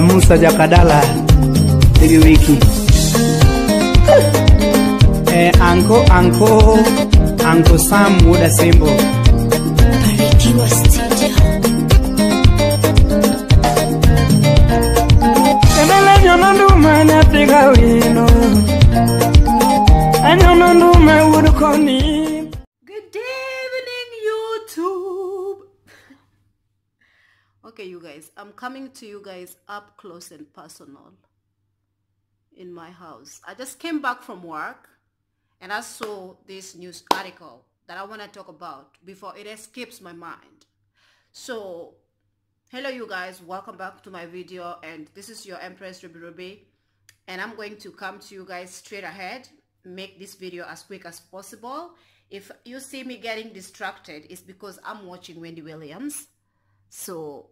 Musa Jakadala Baby Wiki Uncle Sam Muda Simbo Barikiwa Studio. Kamela nyomandume napiga wino Anyomandume urukoni. Good evening, YouTube. Okay, you guys, I'm coming to you guys up close and personal in my house. I just came back from work and I saw this news article that I want to talk about before it escapes my mind. So, hello you guys, welcome back to my video, and this is your Empress Ruby Ruby, and I'm going to come to you guys straight ahead, make this video as quick as possible. If you see me getting distracted, it's because I'm watching Wendy Williams. So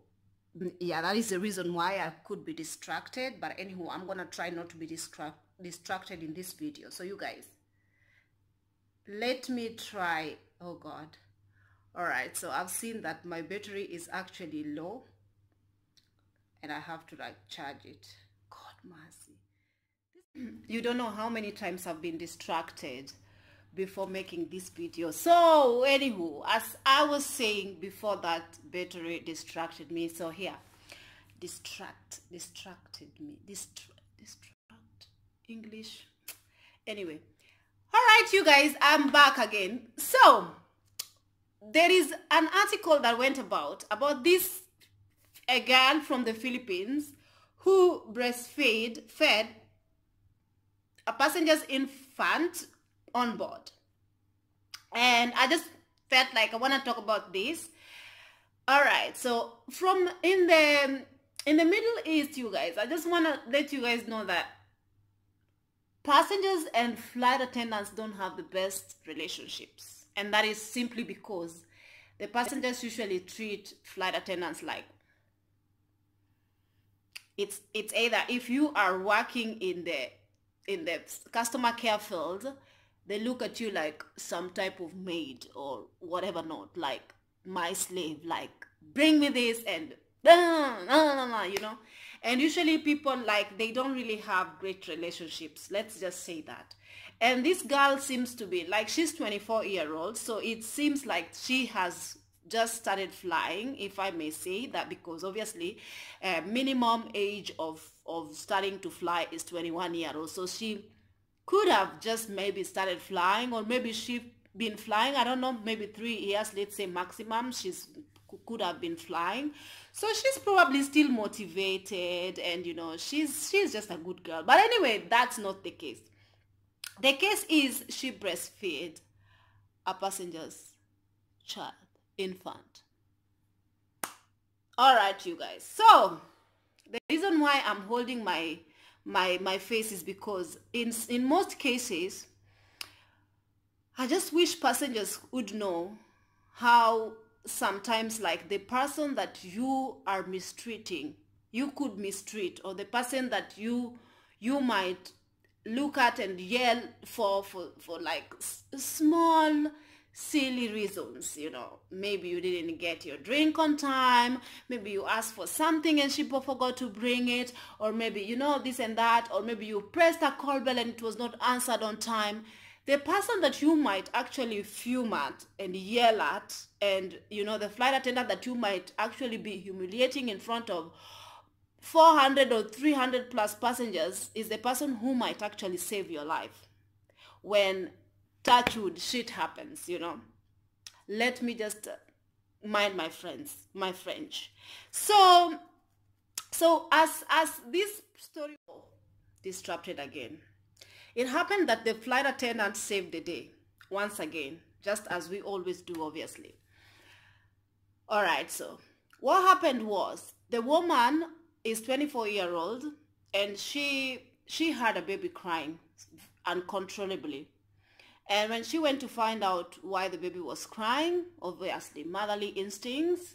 yeah, that is the reason why I could be distracted, but anyhow, I'm gonna try not to be distracted in this video. So you guys, let me try. Oh god. All right, so I've seen that my battery is actually low and I have to like charge it. God mercy. You don't know how many times I've been distracted before making this video. So anywho, as I was saying before, that battery distracted me. So here, distracted me, distract English. Anyway, all right you guys, I'm back again. So there is an article that went about this a girl from the Philippines who fed a passenger's infant on board, and I just felt like I want to talk about this. All right, so from in the Middle East, you guys, I just want to let you guys know that passengers and flight attendants don't have the best relationships, and that is simply because the passengers usually treat flight attendants like it's either, if you are working in the customer care field, they look at you like some type of maid or whatever, not like my slave, like bring me this and you know. And usually people, like, they don't really have great relationships, let's just say that. And this girl seems to be like, she's 24-year-old, so it seems like she has just started flying, if I may say that, because obviously minimum age of starting to fly is 21 years old. So she could have just maybe started flying, or maybe she's been flying, I don't know, maybe 3 years, let's say maximum, could have been flying. So she's probably still motivated, and you know, she's just a good girl. But anyway, that's not the case. The case is she breastfed a passenger's child, infant. All right, you guys. So the reason why I'm holding my face is because in most cases, I just wish passengers would know how sometimes, like, the person that you are mistreating, you could mistreat, or the person that you might look at and yell for like small silly reasons, you know. Maybe you didn't get your drink on time, maybe you asked for something and she forgot to bring it, or maybe, you know, this and that, or maybe you pressed a call bell and it was not answered on time. The person that you might actually fume at and yell at, and you know, the flight attendant that you might actually be humiliating in front of 400 or 300 plus passengers, is the person who might actually save your life when, touch wood, shit happens, you know. Let me just mind my French. So as this story disrupted again, it happened that the flight attendant saved the day once again, just as we always do, obviously. All right, so what happened was, the woman is 24-year-old, and she had a baby crying uncontrollably. And when she went to find out why the baby was crying, obviously motherly instincts,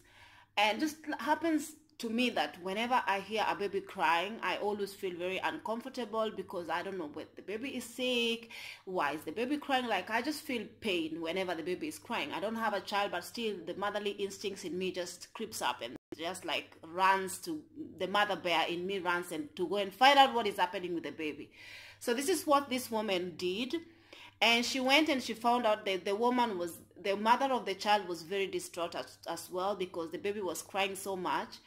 and just happens to me that whenever I hear a baby crying, I always feel very uncomfortable, because I don't know whether the baby is sick, why is the baby crying. Like, I just feel pain whenever the baby is crying. I don't have a child, but still the motherly instincts in me just creeps up, and just like runs to the mother bear in me, runs and to go and find out what is happening with the baby. So this is what this woman did. And she went and she found out that the mother of the child was very distraught as well, because the baby was crying so much.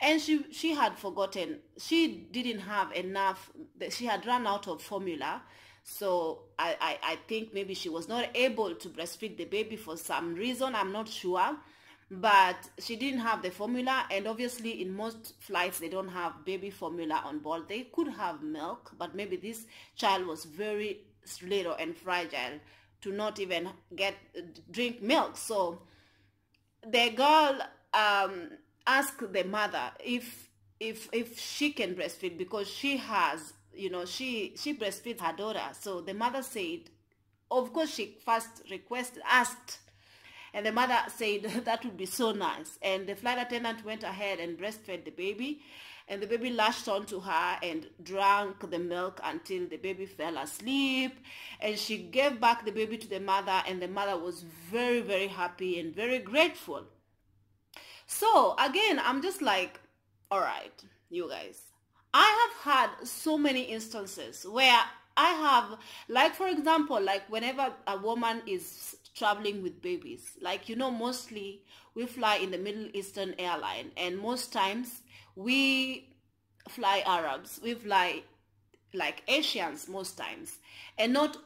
And she had forgotten, she didn't have enough, she had run out of formula. So I think maybe she was not able to breastfeed the baby for some reason, I'm not sure. But she didn't have the formula, and obviously in most flights they don't have baby formula on board. They could have milk, but maybe this child was very little and fragile to not even drink milk. So the girl asked the mother if she can breastfeed, because she has, you know, she breastfeeds her daughter. So the mother said, of course she first asked, and the mother said that would be so nice. And the flight attendant went ahead and breastfed the baby. And the baby latched onto her and drank the milk until the baby fell asleep. And she gave back the baby to the mother. And the mother was very, very happy and very grateful. So again, I'm just like, all right, you guys. I have had so many instances where I have, like, for example, like whenever a woman is traveling with babies, like, you know, mostly we fly in the Middle Eastern airline, and most times we fly Arabs, we fly like Asians most times, and not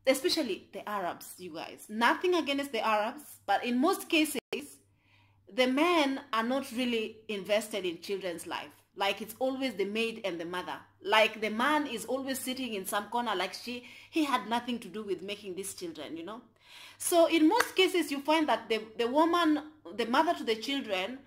especially the Arabs, you guys. Nothing against the Arabs, but in most cases the men are not really invested in children's life. Like, it's always the maid and the mother. Like, the man is always sitting in some corner, like he had nothing to do with making these children, you know. So in most cases you find that the woman, the mother to the children,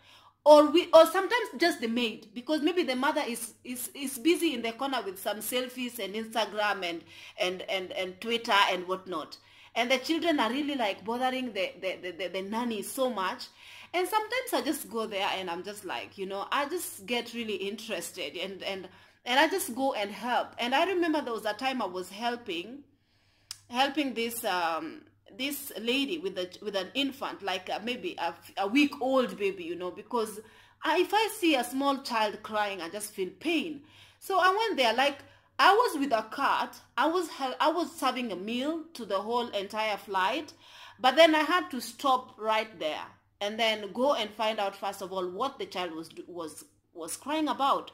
or sometimes just the maid, because maybe the mother is busy in the corner with some selfies and Instagram and Twitter and whatnot, and the children are really like bothering the nanny so much. And sometimes I just go there and I'm just like, you know, I just get really interested and I just go and help. And I remember there was a time I was helping this this lady with an infant, like maybe a week-old baby, you know, because if I see a small child crying, I just feel pain. So I went there, like, I was with a cart, I was serving a meal to the whole entire flight, but then I had to stop right there and then go and find out, first of all, what the child was crying about.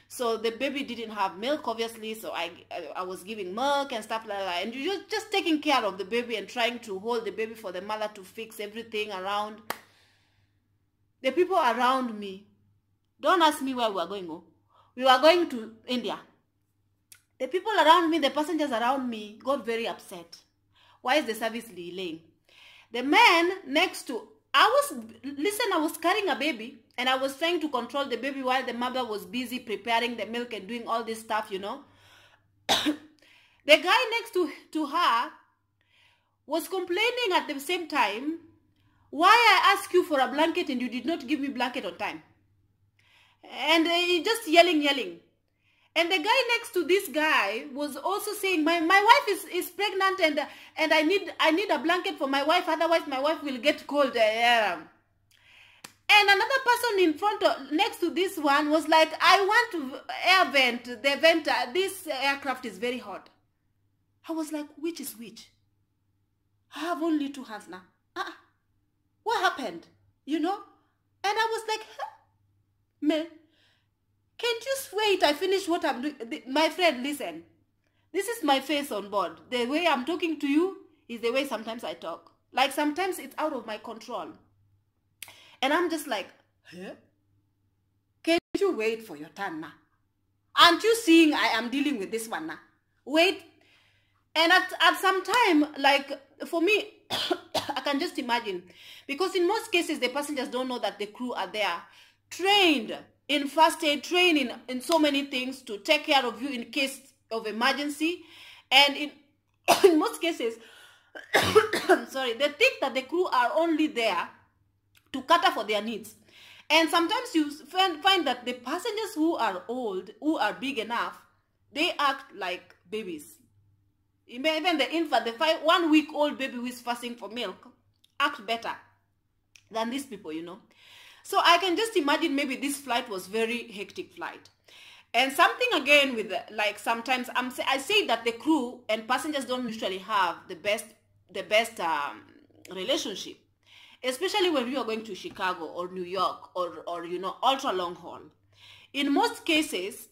So the baby didn't have milk, obviously, so I was giving milk and stuff like that. And you're just taking care of the baby and trying to hold the baby for the mother to fix everything around. The people around me, don't ask me where we were going. Oh. We were going to India. The people around me, the passengers around me, got very upset. Why is the service delaying? The man next to, I was carrying a baby and I was trying to control the baby while the mother was busy preparing the milk and doing all this stuff, you know. The guy next to her was complaining at the same time, why I asked you for a blanket and you did not give me blanket on time. And just yelling. And the guy next to this guy was also saying, my wife is pregnant and I need a blanket for my wife, otherwise my wife will get cold. And another person in front next to this one was like, I want to air vent, the vent, this aircraft is very hot. I was like, which is which? I have only 2 hands now. What happened? You know? And I was like, huh? Man, can't you just wait? I finish what I'm doing. My friend, listen. This is my face on board. The way I'm talking to you is the way sometimes I talk. Like, sometimes it's out of my control. And I'm just like, huh? Can't you wait for your turn now? Aren't you seeing I am dealing with this one now? Wait. And at some time, like, for me, I can just imagine. Because in most cases, the passengers don't know that the crew are there, trained in first aid, trained in so many things to take care of you in case of emergency. And in most cases, sorry, they think that the crew are only there to cater for their needs. And sometimes you find that the passengers who are old, who are big enough, they act like babies. Even the infant, the 1-week-old baby who is fasting for milk, act better than these people, you know. So I can just imagine maybe this flight was very hectic flight. And something again with like sometimes I say that the crew and passengers don't usually have the best relationship, especially when we are going to Chicago or New York or you know, ultra long haul. In most cases,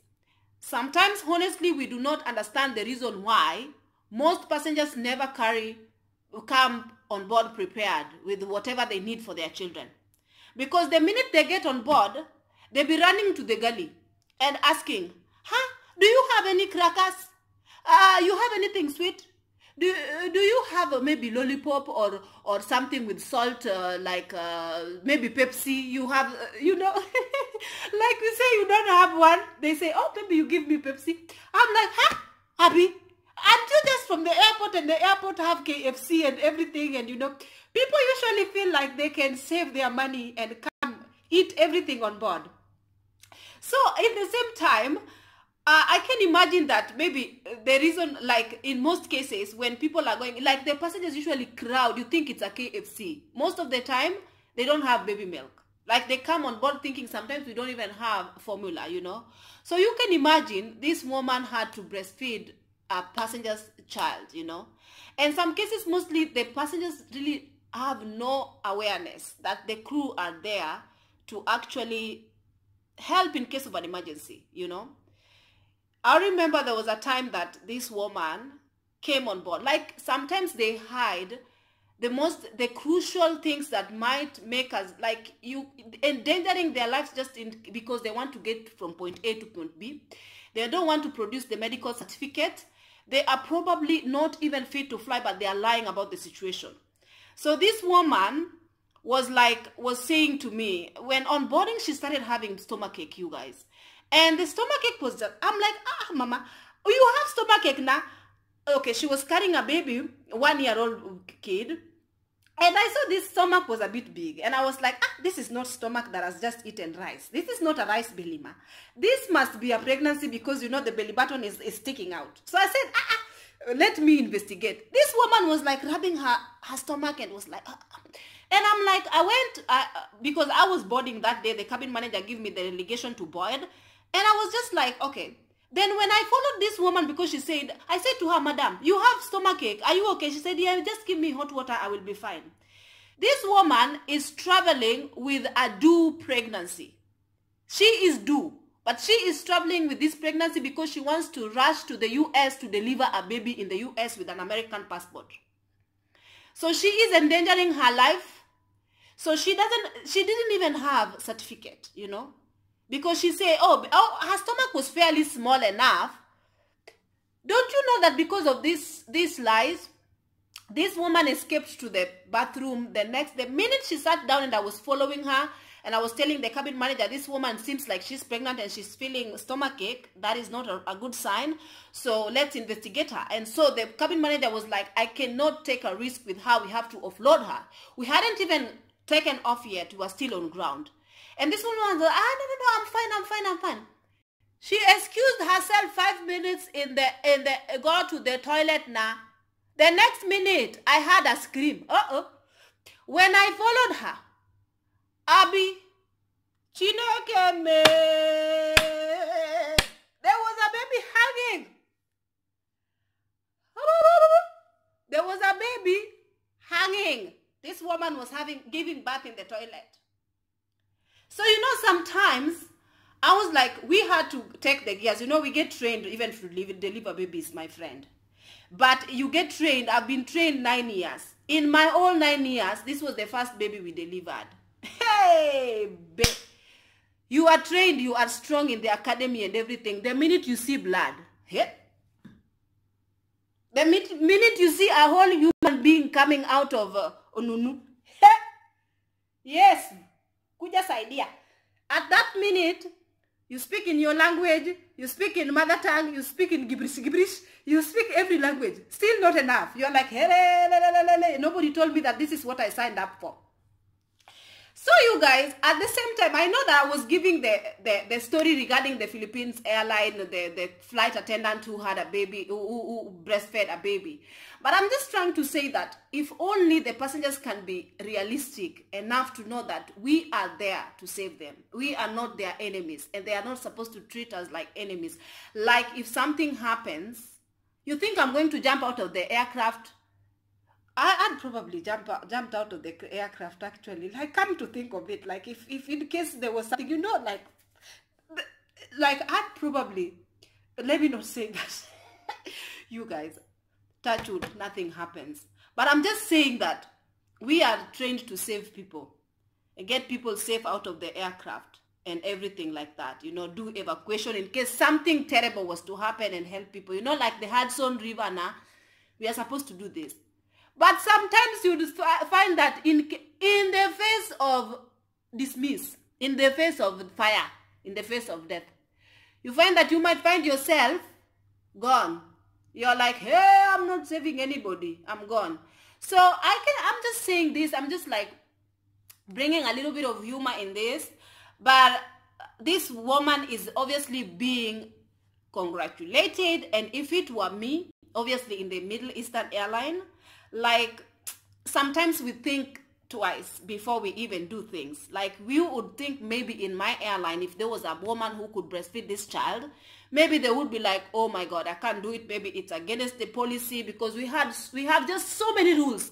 sometimes honestly we do not understand the reason why most passengers never come on board prepared with whatever they need for their children. Because the minute they get on board, they be running to the galley and asking, do you have any crackers? You have anything sweet? Do you have maybe lollipop or something with salt, like maybe Pepsi? You have, you know, like we say you don't have one. They say, oh, maybe you give me Pepsi. I'm like, Abby, aren't you just from the airport, and the airport have KFC and everything, and you know, people usually feel like they can save their money and come eat everything on board. So in the same time, I can imagine that maybe the reason, like in most cases, when people are going, like the passengers usually crowd, you think it's a KFC. Most of the time, they don't have baby milk. Like they come on board thinking sometimes we don't even have formula, you know. So you can imagine this woman had to breastfeed a passenger's child, you know. And some cases, mostly the passengers really have no awareness that the crew are there to actually help in case of an emergency, you know. I remember there was a time that this woman came on board. Like sometimes they hide the crucial things that might make us, like, you endangering their lives just because they want to get from point A to point B. They don't want to produce the medical certificate. They are probably not even fit to fly, but they are lying about the situation. So this woman was saying to me, when on boarding, she started having stomachache, you guys. And the stomachache was just, I'm like, mama, you have stomachache now? Okay, she was carrying a baby, 1-year-old kid. And I saw this stomach was a bit big. And I was like, this is not stomach that has just eaten rice. This is not a rice belly, ma. This must be a pregnancy because, you know, the belly button is sticking out. So I said, let me investigate. This woman was like rubbing her stomach and was like, And I'm like, because I was boarding that day, the cabin manager gave me the delegation to board. And I was just like, okay. Then when I followed this woman, because I said to her, madam, you have stomachache. Are you okay? She said, yeah, just give me hot water. I will be fine. This woman is traveling with a due pregnancy. She is due. But she is traveling with this pregnancy because she wants to rush to the U.S. to deliver a baby in the U.S. with an American passport. So she is endangering her life. So she didn't even have a certificate, you know. Because she said, oh, her stomach was fairly small enough. Don't you know that because of these lies, this woman escaped to the bathroom the minute she sat down, and I was following her, and I was telling the cabin manager, this woman seems like she's pregnant and she's feeling stomachache. That is not a good sign. So let's investigate her. And so the cabin manager was like, I cannot take a risk with her. We have to offload her. We hadn't even taken off yet. We were still on ground. And this woman was like, no, I'm fine. She excused herself 5 minutes go to the toilet now. The next minute, I heard a scream. When I followed her, Abby, Chineke me, there was a baby hanging. There was a baby hanging. This woman was giving birth in the toilet. So, you know, sometimes I was like, we had to take the gears. You know, we get trained even to deliver babies, my friend. But you get trained. I've been trained 9 years. In my all 9 years, this was the first baby we delivered. Hey, babe. You are trained. You are strong in the academy and everything. The minute you see blood, hey, the minute you see a whole human being coming out of Onunu, hey, yes, just idea. At that minute, you speak in your language, you speak in mother tongue, you speak in gibberish, you speak every language. Still not enough. You're like, hey, nobody told me that this is what I signed up for. So you guys, at the same time, I know that I was giving the story regarding the Philippines airline, the flight attendant who had a baby, who breastfed a baby. But I'm just trying to say that if only the passengers can be realistic enough to know that we are there to save them. We are not their enemies, and they are not supposed to treat us like enemies. Like if something happens, you think I'm going to jump out of the aircraft? I'd probably jumped out of the aircraft, actually. Like, come to think of it, like if in case there was something, you know, like I'd probably, let me not say that. You guys, touch wood, nothing happens. But I'm just saying that we are trained to save people and get people safe out of the aircraft and everything like that. You know, do evacuation in case something terrible was to happen and help people. You know, like the Hudson River now, we are supposed to do this. But sometimes you find that in the face of dismiss, in the face of fire, in the face of death, you find that you might find yourself gone. You're like, hey, I'm not saving anybody. I'm gone. So I'm just saying this. I'm just like bringing a little bit of humor in this. But this woman is obviously being congratulated. And if it were me, obviously in the Middle Eastern airline, like sometimes we think twice before we even do things. Like we would think maybe in my airline, if there was a woman who could breastfeed this child, maybe they would be like, oh my God, I can't do it. Maybe it's against the policy because we have just so many rules.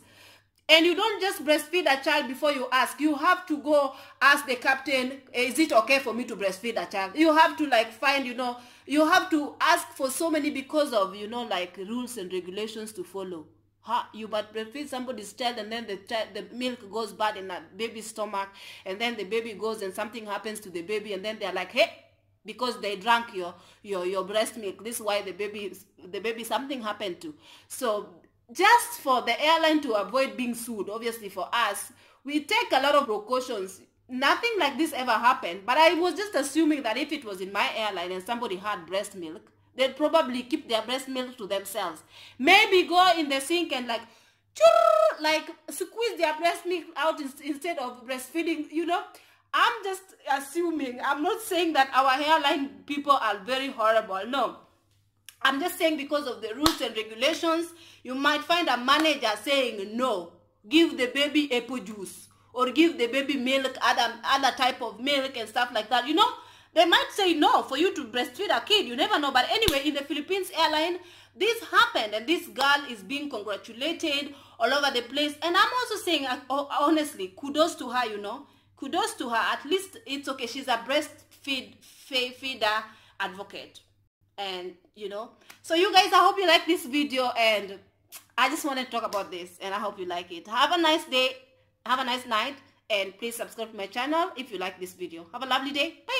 And you don't just breastfeed a child before you ask. You have to go ask the captain, is it okay for me to breastfeed a child? You have to like find, you know, you have to ask for so many because of, you know, like rules and regulations to follow. You but breastfeed somebody's child and then the milk goes bad in a baby's stomach, and then the baby goes and something happens to the baby, and then they're like, hey, because they drank your breast milk, this is why the baby something happened to. So just for the airline to avoid being sued, obviously for us, we take a lot of precautions. Nothing like this ever happened, but I was just assuming that if it was in my airline and somebody had breast milk, they'd probably keep their breast milk to themselves. Maybe go in the sink and like squeeze their breast milk out instead of breastfeeding, you know. I'm just assuming. I'm not saying that our airline people are very horrible. No. I'm just saying because of the rules and regulations, you might find a manager saying, no, give the baby apple juice or give the baby milk, other type of milk and stuff like that, you know. They might say no for you to breastfeed a kid. You never know. But anyway, in the Philippines airline, this happened. And this girl is being congratulated all over the place. And I'm also saying, honestly, kudos to her, you know. Kudos to her. At least it's okay. She's a breastfeeder advocate. And, you know. So you guys, I hope you like this video. And I just want to talk about this. And I hope you like it. Have a nice day. Have a nice night. And please subscribe to my channel if you like this video. Have a lovely day. Bye.